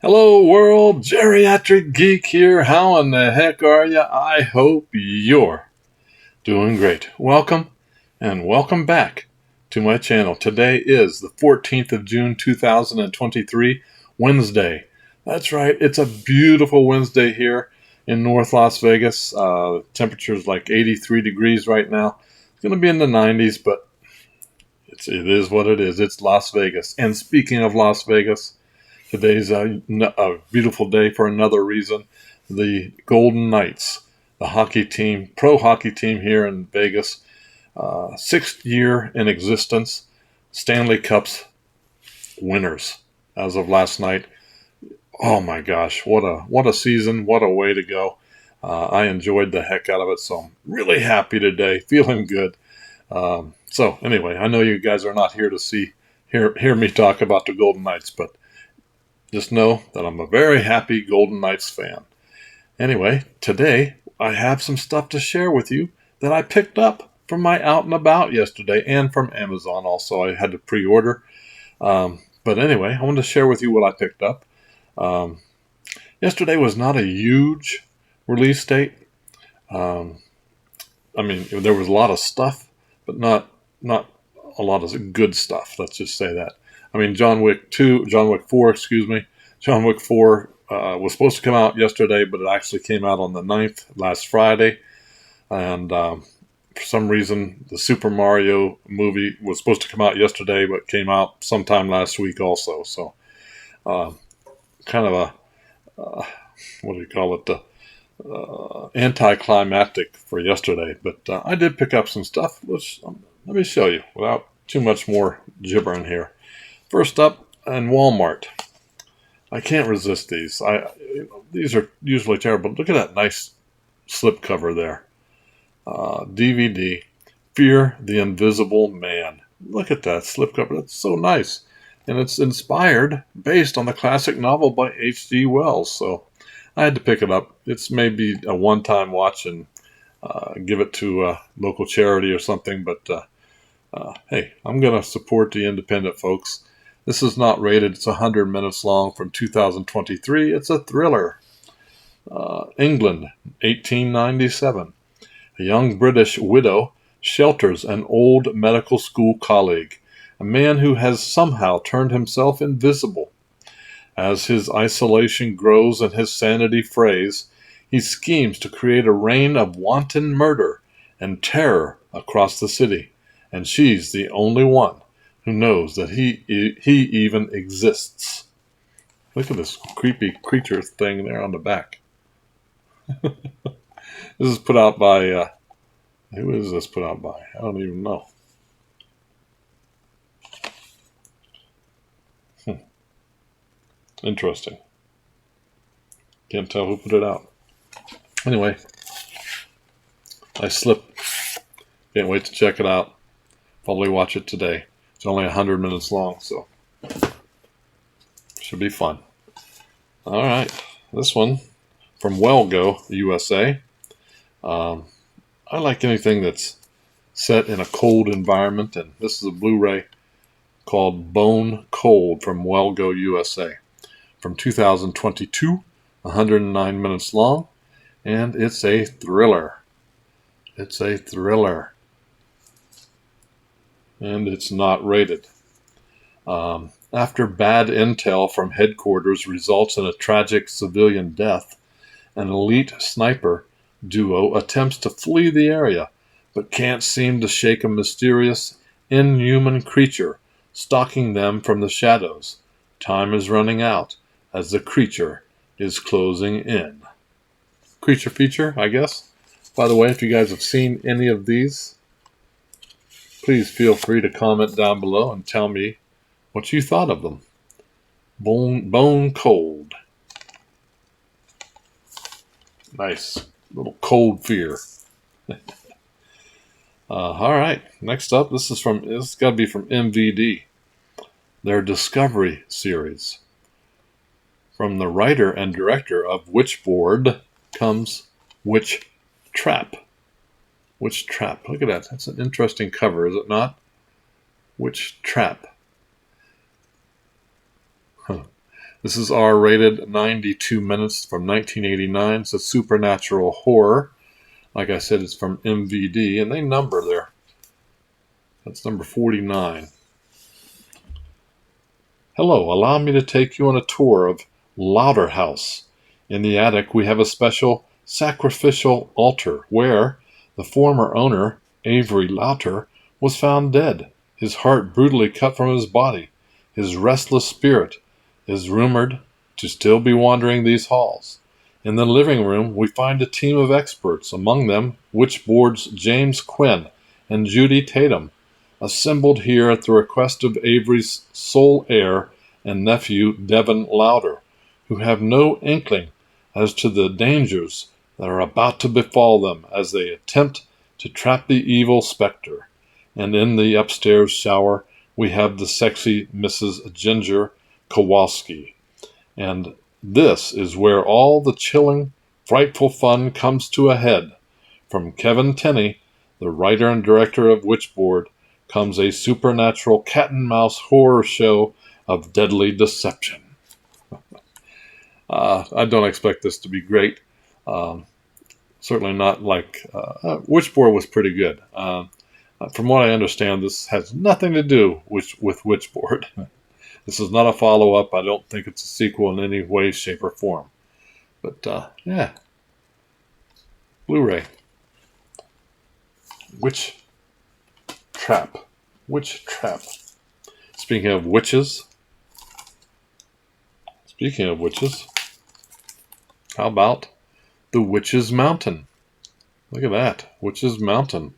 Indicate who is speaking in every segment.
Speaker 1: Hello world, Geriatric Geek here. How in the heck are you? I hope you're doing great. Welcome and welcome back to my channel. Today is the 14th of June 2023, Wednesday. That's right, it's a beautiful Wednesday here in North Las Vegas. Temperature's like 83 degrees right now. It's going to be in the 90s, but it is what it is. It's Las Vegas. And speaking of Las Vegas, today's a beautiful day for another reason. The Golden Knights, the hockey team, pro hockey team here in Vegas, sixth year in existence, Stanley Cups winners as of last night. Oh my gosh, what a season, what a way to go. I enjoyed the heck out of it, so I'm really happy today, feeling good. So anyway, I know you guys are not here to hear me talk about the Golden Knights, but just know that I'm a very happy Golden Knights fan. Anyway, today I have some stuff to share with you that I picked up from my out and about yesterday and from Amazon also. I had to pre-order. But anyway, I wanted to share with you what I picked up. Yesterday was not a huge release date. I mean, there was a lot of stuff, but not a lot of good stuff. Let's just say that. I mean, John Wick 4, John Wick 4 was supposed to come out yesterday, but it actually came out on the 9th, last Friday. And for some reason, the Super Mario movie was supposed to come out yesterday, but came out sometime last week also. So, kind of a, what do you call it, anticlimactic for yesterday. But I did pick up some stuff, which let me show you without too much more gibbering here. First up, in Walmart. I can't resist these. These are usually terrible. Look at that nice slipcover there. DVD, Fear the Invisible Man. Look at that slipcover. That's so nice. And it's inspired, based on the classic novel by H.G. Wells. So I had to pick it up. It's maybe a one-time watch and give it to a local charity or something. But hey, I'm going to support the independent folks. This is not rated. It's 100 minutes long from 2023. It's a thriller. England, 1897. A young British widow shelters an old medical school colleague, a man who has somehow turned himself invisible. As his isolation grows and his sanity frays, he schemes to create a reign of wanton murder and terror across the city, and she's the only one who knows that he even exists. Look at this creepy creature thing there on the back. This is put out by, who is this put out by? I don't even know. Interesting. Can't tell who put it out. Anyway, I slipped. Can't wait to check it out. Probably watch it today. It's only 100 minutes long, so should be fun. All right, this one from Wellgo, USA. I like anything that's set in a cold environment, and this is a Blu-ray called Bone Cold from Wellgo, USA, from 2022, 109 minutes long, and it's a thriller. It's a thriller. And it's not rated. After bad intel from headquarters results in a tragic civilian death, an elite sniper duo attempts to flee the area, but can't seem to shake a mysterious, inhuman creature stalking them from the shadows. Time is running out as the creature is closing in. Creature feature, I guess. By the way, if you guys have seen any of these, please feel free to comment down below and tell me what you thought of them. Bone Cold. Nice. Little cold fear. All right. Next up, this has got to be from MVD. Their Discovery series. From the writer and director of Witchboard comes Witch Trap. Witch Trap. Look at that. That's an interesting cover, is it not? Witch Trap. This is R-rated, 92 minutes, from 1989. It's a supernatural horror. Like I said, it's from MVD, and they number there. That's number 49. Hello, allow me to take you on a tour of Lauder House. In the attic, we have a special sacrificial altar where the former owner, Avery Lauter, was found dead, his heart brutally cut from his body. His restless spirit is rumored to still be wandering these halls. In the living room, we find a team of experts, among them Witchboard's James Quinn and Judy Tatum, assembled here at the request of Avery's sole heir and nephew, Devin Lauder, who have no inkling as to the dangers that are about to befall them as they attempt to trap the evil specter. And in the upstairs shower, we have the sexy Mrs. Ginger Kowalski. And this is where all the chilling, frightful fun comes to a head. From Kevin Tenney, the writer and director of Witchboard, comes a supernatural cat-and-mouse horror show of deadly deception. I don't expect this to be great. Certainly not like... Witchboard was pretty good. From what I understand, this has nothing to do with Witchboard. This is not a follow-up. I don't think it's a sequel in any way, shape, or form. But, yeah. Blu-ray. Witch Trap. Speaking of witches, how about The Witch's Mountain? Look at that. Witch's Mountain.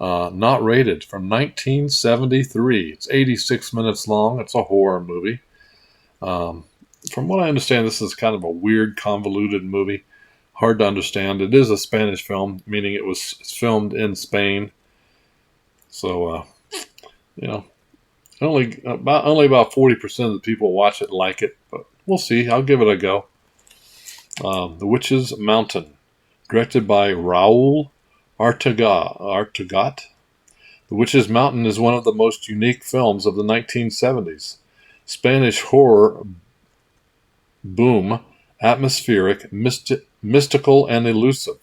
Speaker 1: Not rated, from 1973. It's 86 minutes long. It's a horror movie. From what I understand, this is kind of a weird, convoluted movie. Hard to understand. It is a Spanish film, meaning it's filmed in Spain. So, only about 40% of the people watch it like it, but we'll see. I'll give it a go. The Witch's Mountain, directed by Raul Artagat. The Witch's Mountain is one of the most unique films of the 1970s. Spanish horror boom, atmospheric, mystical, and elusive.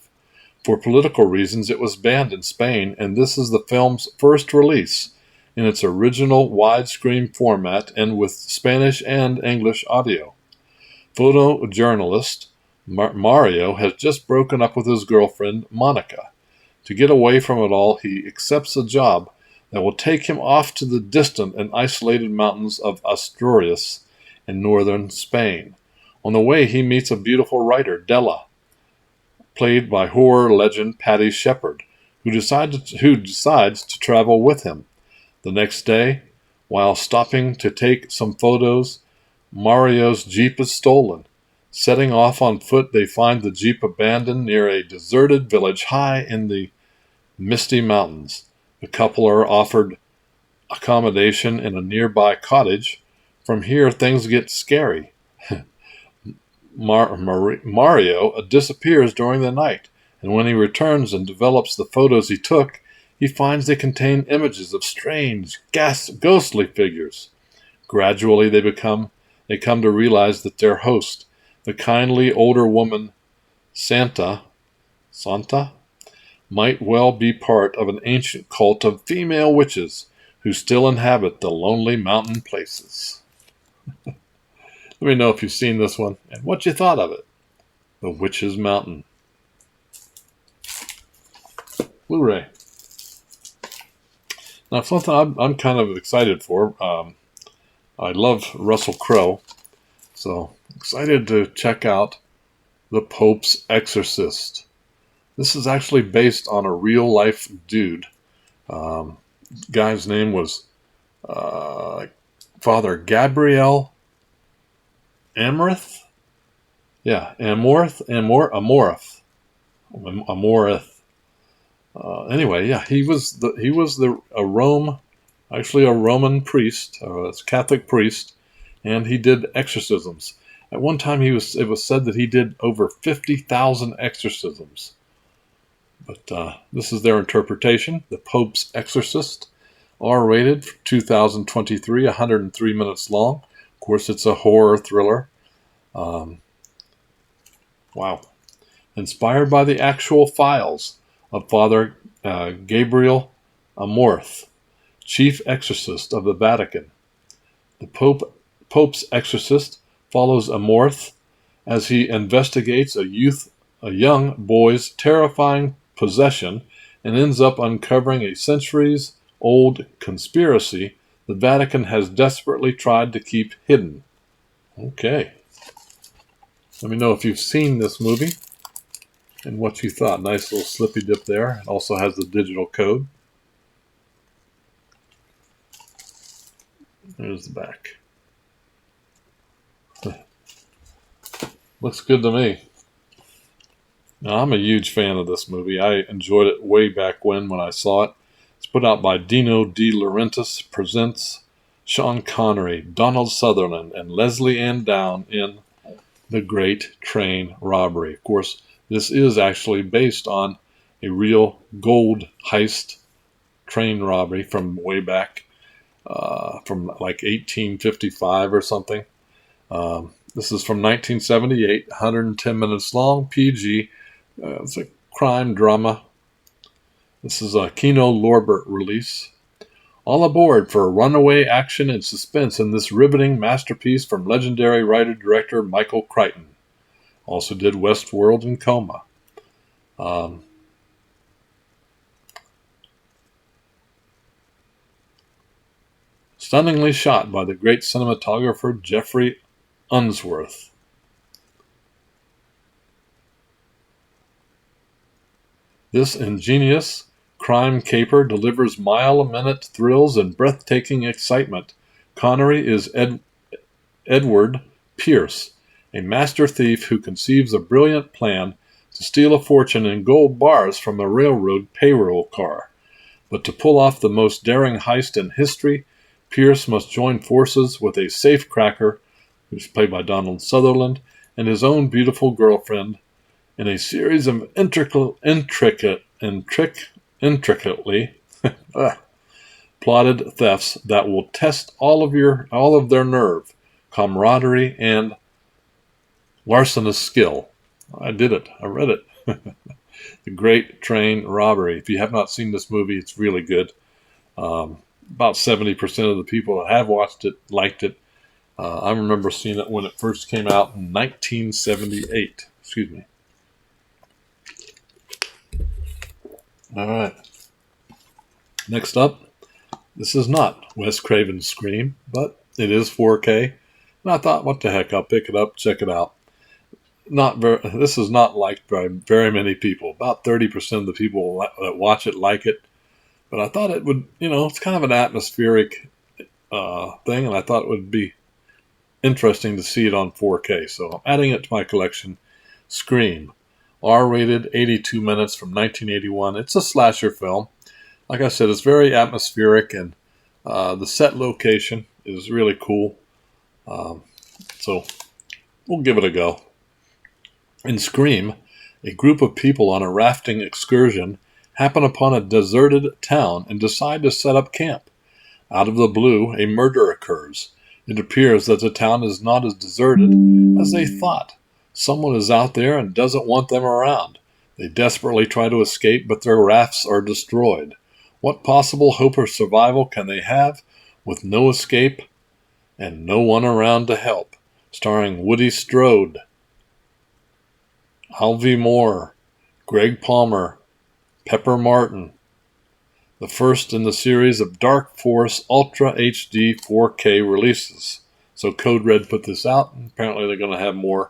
Speaker 1: For political reasons, it was banned in Spain, and this is the film's first release in its original widescreen format and with Spanish and English audio. Photojournalist Mario has just broken up with his girlfriend, Monica. To get away from it all, he accepts a job that will take him off to the distant and isolated mountains of Asturias in northern Spain. On the way, he meets a beautiful writer, Della, played by horror legend Patty Shepard, who decides to travel with him. The next day, while stopping to take some photos, Mario's Jeep is stolen. Setting off on foot, they find the Jeep abandoned near a deserted village high in the misty mountains. The couple are offered accommodation in a nearby cottage. From here, things get scary. Mario disappears during the night, and when he returns and develops the photos he took, he finds they contain images of strange, ghostly figures. Gradually, they come to realize that their host, the kindly older woman Santa, might well be part of an ancient cult of female witches who still inhabit the lonely mountain places. Let me know if you've seen this one and what you thought of it. The Witch's Mountain. Blu-ray. Now, something I'm kind of excited for. I love Russell Crowe, so excited to check out The Pope's Exorcist. This is actually based on a real-life dude. Guy's name was Father Gabriel Amorth? Yeah, Amorth. Anyway, yeah, he was a Roman priest, a Catholic priest, and he did exorcisms. At one time, it was said that he did over 50,000 exorcisms. But this is their interpretation. The Pope's Exorcist, R-rated, 2023, 103 minutes long. Of course, it's a horror thriller. Um, wow. Inspired by the actual files of Father Gabriel Amorth, chief exorcist of the Vatican. The Pope's exorcist follows Amorth as he investigates a young boy's terrifying possession and ends up uncovering a centuries-old conspiracy the Vatican has desperately tried to keep hidden. Okay. Let me know if you've seen this movie and what you thought. Nice little slippy dip there. It also has the digital code. There's the back. Looks good to me. Now, I'm a huge fan of this movie. I enjoyed it way back when I saw it. It's put out by Dino De Laurentiis, presents Sean Connery, Donald Sutherland, and Leslie Ann Down in The Great Train Robbery. Of course, this is actually based on a real gold heist train robbery from way back, from like 1855 or something. This is from 1978, 110 minutes long, PG. It's a crime drama. This is a Kino Lorber release. All aboard for runaway action and suspense in this riveting masterpiece from legendary writer-director Michael Crichton. Also did Westworld and Coma. Stunningly shot by the great cinematographer Jeffrey Unsworth. This ingenious crime caper delivers mile-a-minute thrills and breathtaking excitement. Connery is Edward Pierce, a master thief who conceives a brilliant plan to steal a fortune in gold bars from a railroad payroll car. But to pull off the most daring heist in history, Pierce must join forces with a safecracker, who's played by Donald Sutherland, and his own beautiful girlfriend, in a series of intricately plotted thefts that will test all of their nerve, camaraderie, and larcenous skill. I did it. I read it. The Great Train Robbery. If you have not seen this movie, it's really good. About 70% of the people that have watched it liked it. I remember seeing it when it first came out in 1978. Excuse me. All right. Next up, this is not Wes Craven's Scream, but it is 4K. And I thought, what the heck, I'll pick it up, check it out. This is not liked by very many people. About 30% of the people that watch it like it. But I thought it would, it's kind of an atmospheric thing, and I thought it would be interesting to see it on 4K. So I'm adding it to my collection. Scream. R-rated, 82 minutes from 1981. It's a slasher film. Like I said, it's very atmospheric, and the set location is really cool. So we'll give it a go. In Scream, a group of people on a rafting excursion happen upon a deserted town and decide to set up camp. Out of the blue, a murder occurs. It appears that the town is not as deserted as they thought. Someone is out there and doesn't want them around. They desperately try to escape, but their rafts are destroyed. What possible hope of survival can they have with no escape and no one around to help? Starring Woody Strode, Alvy Moore, Greg Palmer, Pepper Martin. The first in the series of Dark Force Ultra HD 4K releases. So Code Red put this out, and apparently they're going to have more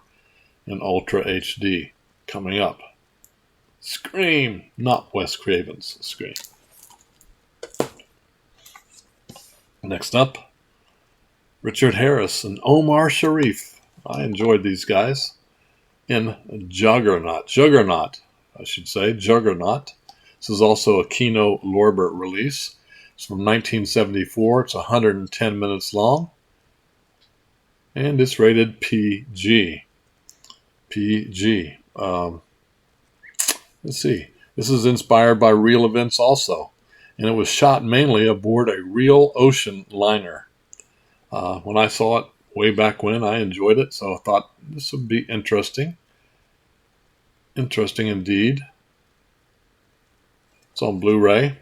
Speaker 1: in Ultra HD coming up. Scream, not Wes Craven's Scream. Next up, Richard Harris and Omar Sharif. I enjoyed these guys in Juggernaut. Juggernaut. This is also a Kino Lorber release. It's from 1974. It's 110 minutes long. And it's rated PG. PG. Let's see. This is inspired by real events also. And it was shot mainly aboard a real ocean liner. When I saw it way back when. I enjoyed it, so I thought this would be interesting. Interesting indeed. It's on Blu-ray.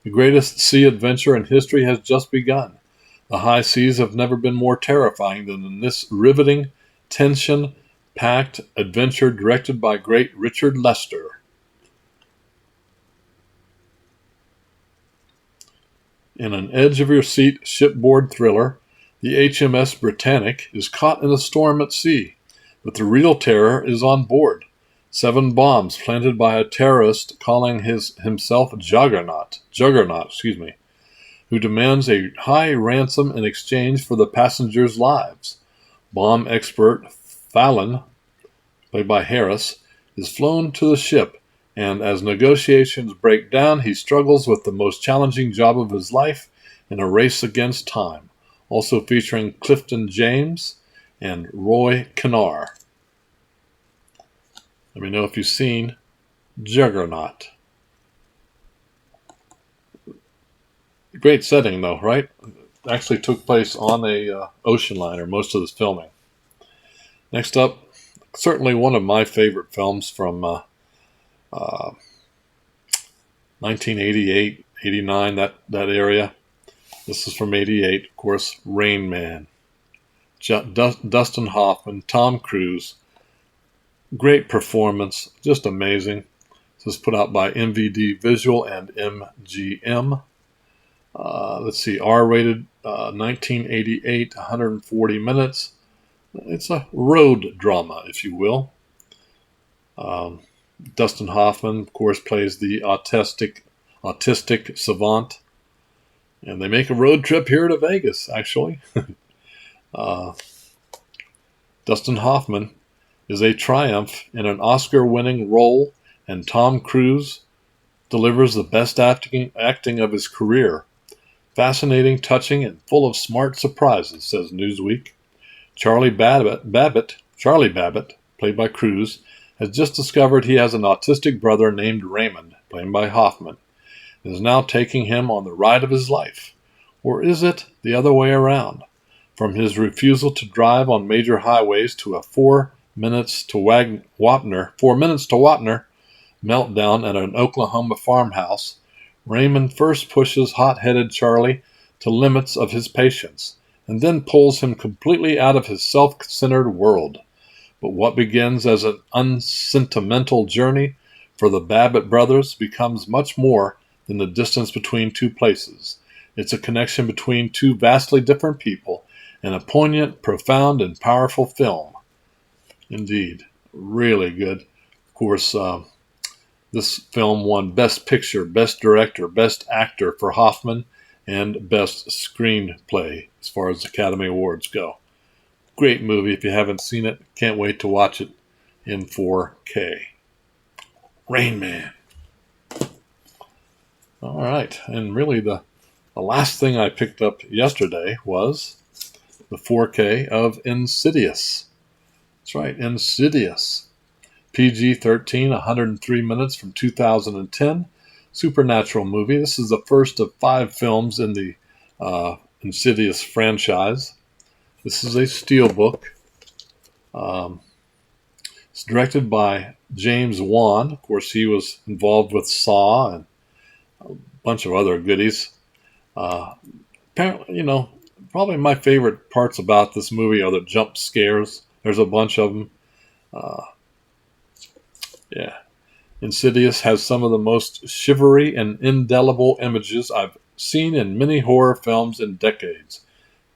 Speaker 1: The greatest sea adventure in history has just begun. The high seas have never been more terrifying than in this riveting, tension-packed adventure directed by great Richard Lester. In an edge-of-your-seat shipboard thriller, the HMS Britannic is caught in a storm at sea, but the real terror is on board. 7 bombs planted by a terrorist calling himself Juggernaut, who demands a high ransom in exchange for the passengers' lives. Bomb expert Fallon, played by Harris, is flown to the ship, and as negotiations break down, he struggles with the most challenging job of his life in a race against time. Also featuring Clifton James and Roy Kinnear. Let me know if you've seen Juggernaut. Great setting, though, right? Actually took place on a ocean liner, most of this filming. Next up, certainly one of my favorite films from 1988, 89, that area. This is from 88, of course, Rain Man. Dustin Hoffman, Tom Cruise. Great performance, just amazing. This is put out by MVD Visual and MGM. Let's see, R-rated, 1988, 140 minutes. It's a road drama, if you will. Dustin Hoffman, of course, plays the autistic savant. And they make a road trip here to Vegas, actually. Dustin Hoffman is a triumph in an Oscar-winning role, and Tom Cruise delivers the best acting of his career. Fascinating, touching, and full of smart surprises, says Newsweek. Charlie Babbitt, played by Cruise, has just discovered he has an autistic brother named Raymond, played by Hoffman, and is now taking him on the ride of his life. Or is it the other way around? From his refusal to drive on major highways to a 4 minutes to Wapner meltdown at an Oklahoma farmhouse, Raymond first pushes hot-headed Charlie to limits of his patience, and then pulls him completely out of his self-centered world. But what begins as an unsentimental journey for the Babbitt brothers becomes much more than the distance between two places. It's a connection between two vastly different people, and a poignant, profound, and powerful film. Indeed, really good. Of course, this film won Best Picture, Best Director, Best Actor for Hoffman, and Best Screenplay as far as Academy Awards go. Great movie. If you haven't seen it, can't wait to watch it in 4K. Rain Man. All right, and really the last thing I picked up yesterday was the 4K of Insidious. That's right, Insidious. PG-13, 103 minutes from 2010. Supernatural movie. This is the first of 5 films in the Insidious franchise. This is a steelbook. It's directed by James Wan. Of course, he was involved with Saw and a bunch of other goodies. Apparently, probably my favorite parts about this movie are the jump scares. There's a bunch of them. Insidious has some of the most shivery and indelible images I've seen in many horror films in decades.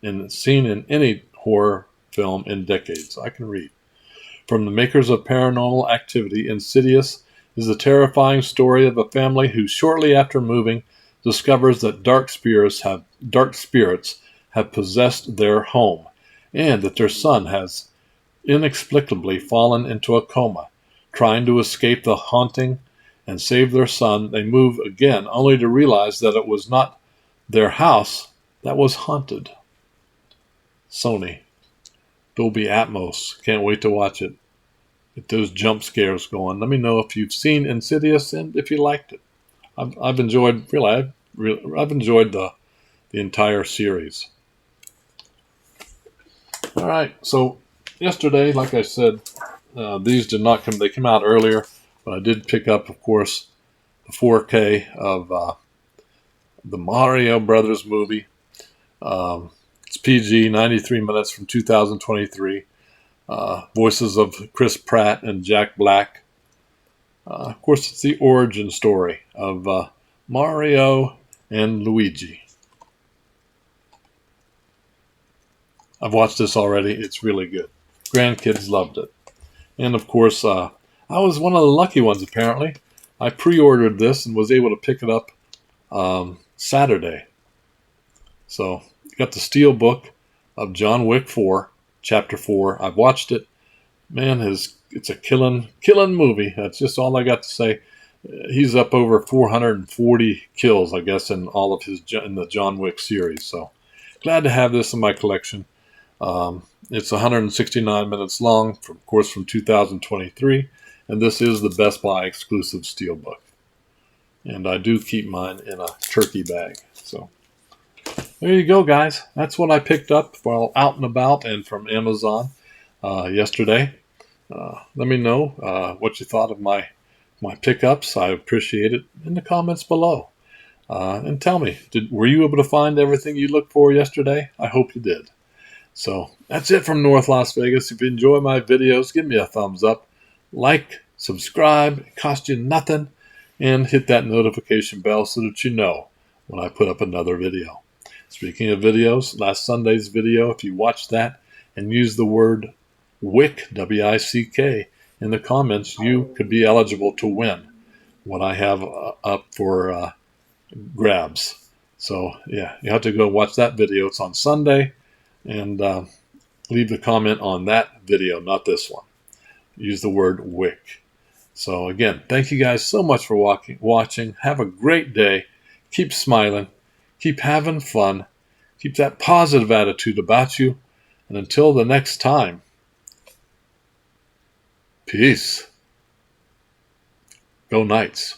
Speaker 1: And seen in any horror film in decades. I can read. From the makers of Paranormal Activity, Insidious is the terrifying story of a family who, shortly after moving, discovers that dark spirits have possessed their home, and that their son has inexplicably fallen into a coma. Trying to escape the haunting and save their son, they move again, only to realize that it was not their house that was haunted. Sony. Dolby Atmos. Can't wait to watch it. Get those jump scares going. Let me know if you've seen Insidious and if you liked it. I've enjoyed the entire series. All right. So yesterday, like I said, these did not come. They came out earlier, but I did pick up, of course, the 4K of the Mario Brothers movie. It's PG, 93 minutes from 2023. Voices of Chris Pratt and Jack Black. Of course, it's the origin story of Mario and Luigi. I've watched this already. It's really good. Grandkids loved it. And of course, I was one of the lucky ones, apparently. I pre-ordered this and was able to pick it up Saturday. So, got the steel book of John Wick 4, Chapter 4. I've watched it. Man, it's a killing movie. That's just all I got to say. He's up over 440 kills, I guess, in all of in the John Wick series. So, glad to have this in my collection. It's 169 minutes long, of course, from 2023, and this is the Best Buy exclusive steelbook. And I do keep mine in a turkey bag. So there you go, guys. That's what I picked up while out and about and from Amazon yesterday. Let me know what you thought of my pickups. I appreciate it in the comments below. And tell me, were you able to find everything you looked for yesterday? I hope you did. So that's it from North Las Vegas. If you enjoy my videos, give me a thumbs up, like, subscribe, it costs you nothing, and hit that notification bell so that you know when I put up another video. Speaking of videos, last Sunday's video, if you watched that and use the word Wick, W-I-C-K, in the comments, you could be eligible to win what I have up for grabs. So yeah, you have to go watch that video. It's on Sunday. And leave the comment on that video, not this one. Use the word Wick. So again, thank you guys so much for watching. Have a great day. Keep smiling. Keep having fun. Keep that positive attitude about you. And until the next time, peace. Go Knights.